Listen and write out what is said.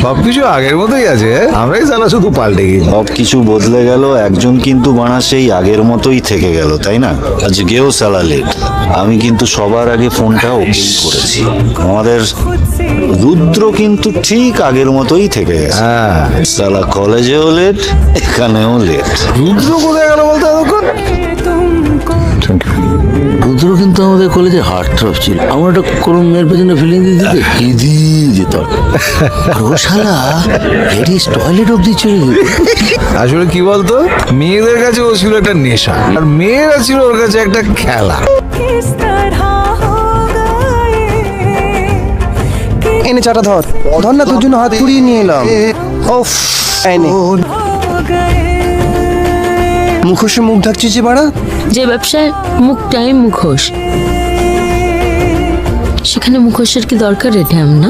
সবকিছু আগের মতোই আছে, আমরাই সালা শুধু পাল্টে গেছি। সবকিছু বদলে গেল, একজন কিন্তু বানা সেই আগের মতোই থেকে গেল, তাই না? আজকেও সালা লেট। আমি কিন্তু সবার আগে ফোনটা ওপেন করেছি। আমাদের রুদ্র কিন্তু ঠিক আগের মতোই থেকে গেছে। হ্যাঁ, সালা কলেজেও লেট, এখানেও লেট। রুদ্র কোথায় গেল বলতে এতক্ষণ? রুদ্র কিন্তু আমাদের কলেজে হার্ট থ্রপ ছিল। আমার একটা কোনো মেয়ের পেছনে ফিলিং দিতে হিদি যেত, আর ও শালা লেডিস টয়লেট অব্দি চলে যেত। আসলে কি বলতো, মেয়েদের কাছে ও ছিল একটা নেশা, আর মেয়েরা ছিল ওর কাছে একটা খেলা। এনে চাটা ধর ধর না, তোর জন্য হাত পুড়িয়ে নিয়ে এলাম। ওফ, এনে মুখোশে মুখ ঢাকছিস যে বাড়া। যে ব্যবসায় মুখটাই মুখোশ, সেখানে মুখোশের কি দরকার রে ঢ্যাম না?